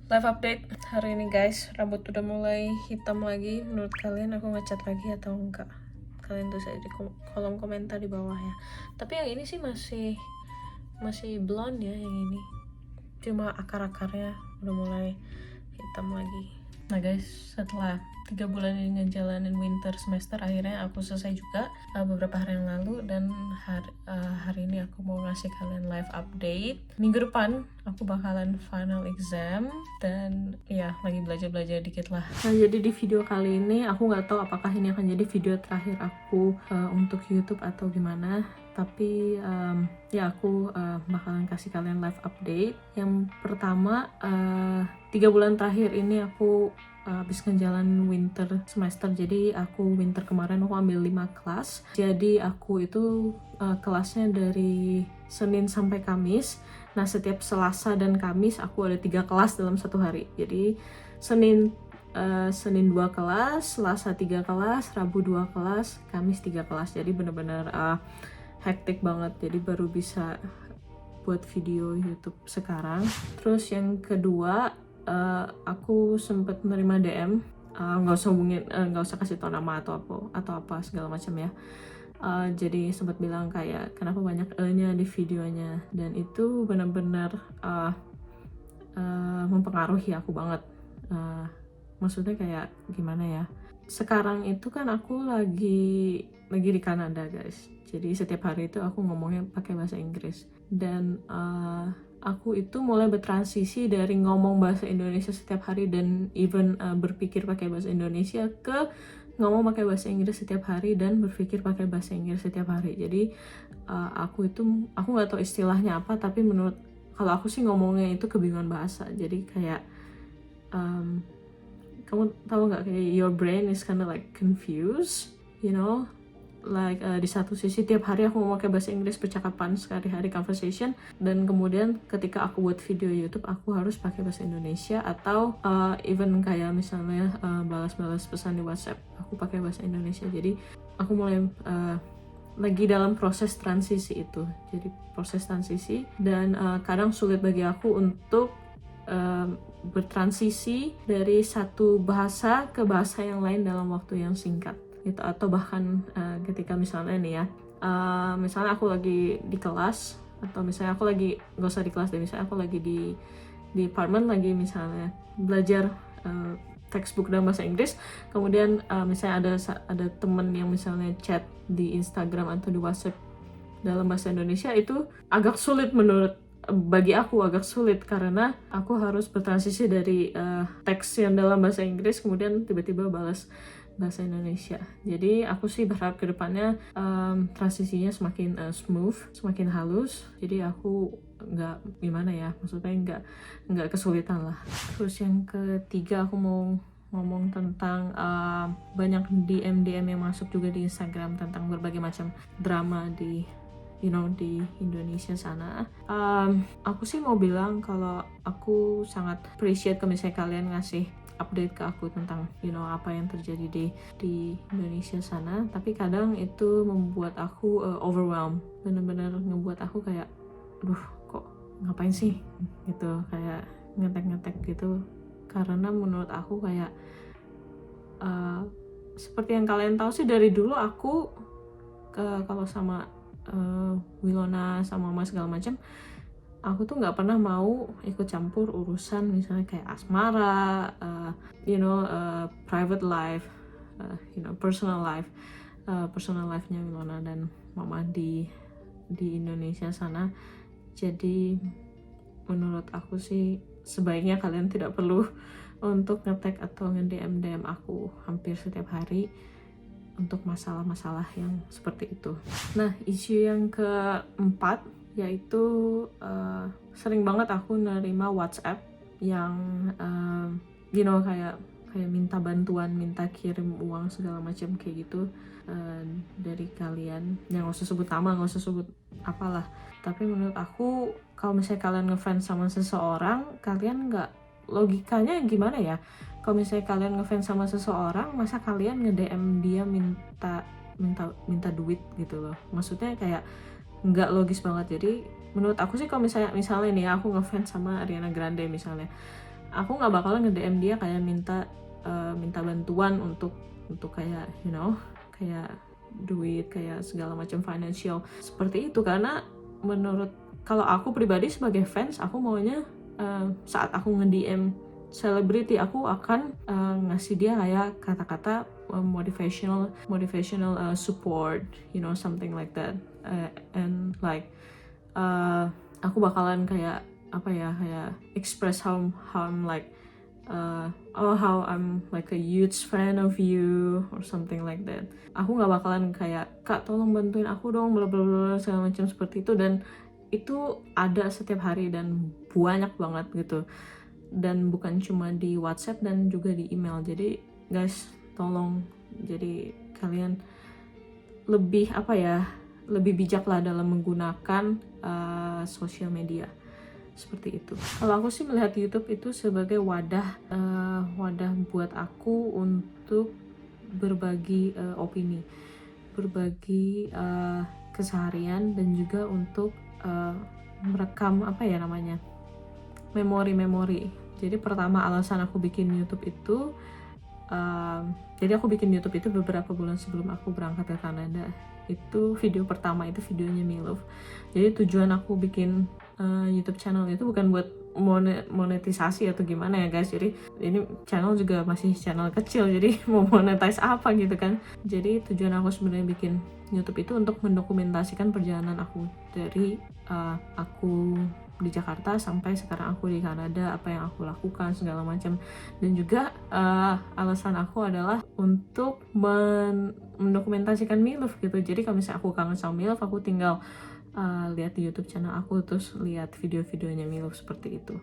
Live update hari ini guys, rambut udah mulai hitam lagi. Menurut kalian aku ngecat lagi atau enggak? Kalian tulis aja di kolom komentar di bawah ya. Tapi yang ini sih masih blonde ya yang ini. Cuma akar-akarnya udah mulai hitam lagi. Nah guys, setelah 3 bulan ini ngejalanin winter semester, akhirnya aku selesai juga beberapa hari yang lalu. Dan hari ini aku mau ngasih kalian live update. Minggu depan aku bakalan final exam dan ya lagi belajar dikit lah. Nah jadi di video kali ini aku nggak tahu apakah ini akan jadi video terakhir aku untuk YouTube atau gimana. Tapi ya aku bakalan kasih kalian live update. Yang pertama, 3 bulan terakhir ini aku habis ngejalanin winter semester. Jadi aku winter kemarin aku ambil 5 kelas. Jadi aku itu kelasnya dari Senin sampai Kamis. Nah setiap Selasa dan Kamis aku ada 3 kelas dalam satu hari. Jadi Senin 2 kelas, Selasa 3 kelas, Rabu 2 kelas, Kamis 3 kelas. Jadi bener-bener hektik banget. Jadi baru bisa buat video YouTube sekarang. Terus yang kedua, aku sempet menerima DM, nggak usah hubungin, nggak usah kasih tau nama atau apa segala macam ya. Jadi sempat bilang kayak kenapa banyak E-nya di videonya, dan itu benar-benar mempengaruhi aku banget. Maksudnya kayak gimana ya? Sekarang itu kan aku lagi di Kanada guys. Jadi setiap hari itu aku ngomongnya pakai bahasa Inggris, dan aku itu mulai bertransisi dari ngomong bahasa Indonesia setiap hari dan even berpikir pakai bahasa Indonesia ke ngomong pakai bahasa Inggris setiap hari dan berpikir pakai bahasa Inggris setiap hari. Jadi aku nggak tahu istilahnya apa, tapi kalau aku sih ngomongnya itu kebingungan bahasa. Jadi kayak kamu tahu nggak, kayak your brain is kind of like confused, you know? Like di satu sisi tiap hari aku mau pakai bahasa Inggris, percakapan sehari-hari, conversation, dan kemudian ketika aku buat video YouTube aku harus pakai bahasa Indonesia, atau even kayak misalnya balas-balas pesan di WhatsApp aku pakai bahasa Indonesia. Jadi aku mulai lagi dalam proses transisi itu. Jadi proses transisi, dan kadang sulit bagi aku untuk bertransisi dari satu bahasa ke bahasa yang lain dalam waktu yang singkat gitu. Atau bahkan ketika misalnya nih ya, misalnya aku lagi di kelas, atau misalnya aku lagi nggak usah di kelas deh, misalnya aku lagi di apartemen lagi misalnya belajar textbook dalam bahasa Inggris, kemudian misalnya ada temen yang misalnya chat di Instagram atau di WhatsApp dalam bahasa Indonesia, itu agak sulit bagi aku agak sulit karena aku harus bertransisi dari teks yang dalam bahasa Inggris kemudian tiba-tiba balas bahasa Indonesia. Jadi aku sih berharap kedepannya transisinya semakin smooth, semakin halus. Jadi aku nggak gimana ya, maksudnya nggak kesulitan lah. Terus yang ketiga aku mau ngomong tentang banyak DM yang masuk juga di Instagram tentang berbagai macam drama di di Indonesia sana. Aku sih mau bilang kalau aku sangat appreciate kalau misalnya kalian ngasih update ke aku tentang apa yang terjadi di Indonesia sana. Tapi kadang itu membuat aku overwhelmed, benar-benar ngebuat aku kayak aduh kok ngapain sih gitu, kayak ngetek gitu. Karena menurut aku kayak seperti yang kalian tahu sih, dari dulu aku kalau sama Wilona sama Mas segala macam, aku tuh nggak pernah mau ikut campur urusan misalnya kayak asmara, private life, personal life-nya Wilona dan Mama di Indonesia sana. Jadi menurut aku sih sebaiknya kalian tidak perlu untuk nge-tag atau nge-DM aku hampir setiap hari untuk masalah-masalah yang seperti itu. Nah, isu yang keempat yaitu sering banget aku nerima WhatsApp yang kayak minta bantuan, minta kirim uang segala macam kayak gitu dari kalian. Yang nggak usah sebut nama, nggak usah sebut apalah. Tapi menurut aku kalau misalnya kalian ngefans sama seseorang, kalian nggak, logikanya gimana ya? Kalau misalnya kalian ngefans sama seseorang, masa kalian nge-DM dia minta duit gitu loh. Maksudnya kayak nggak logis banget. Jadi menurut aku sih kalau misalnya nih aku ngefans sama Ariana Grande misalnya, aku nggak bakalan nge-DM dia kayak minta bantuan untuk kayak kayak duit, kayak segala macam financial seperti itu. Karena menurut kalau aku pribadi sebagai fans, aku maunya saat aku nge-DM selebriti, aku akan ngasih dia kayak kata-kata motivational support, something like that. And like aku bakalan kayak apa ya, kayak express how I'm like how I'm like a huge fan of you or something like that. Aku nggak bakalan kayak, Kak tolong bantuin aku dong bla bla bla segala macam seperti itu, dan itu ada setiap hari dan banyak banget gitu, dan bukan cuma di WhatsApp dan juga di email. Jadi guys tolong, jadi kalian lebih lebih bijak lah dalam menggunakan sosial media seperti itu. Kalau aku sih melihat YouTube itu sebagai wadah buat aku untuk berbagi opini, berbagi keseharian, dan juga untuk merekam memori-memori. Jadi pertama alasan aku bikin YouTube itu beberapa bulan sebelum aku berangkat ke Kanada. Itu video pertama, itu videonya Milov. Jadi tujuan aku bikin YouTube channel itu bukan buat monetisasi atau gimana ya guys. Jadi ini channel juga masih channel kecil, jadi mau monetize apa gitu kan. Jadi tujuan aku sebenarnya bikin YouTube itu untuk mendokumentasikan perjalanan aku dari aku di Jakarta sampai sekarang aku di Kanada, apa yang aku lakukan segala macam. Dan juga alasan aku adalah untuk mendokumentasikan Milov gitu. Jadi kalau misalnya aku kangen sama Milov, aku tinggal lihat di YouTube channel aku, terus lihat video-videonya Milov seperti itu.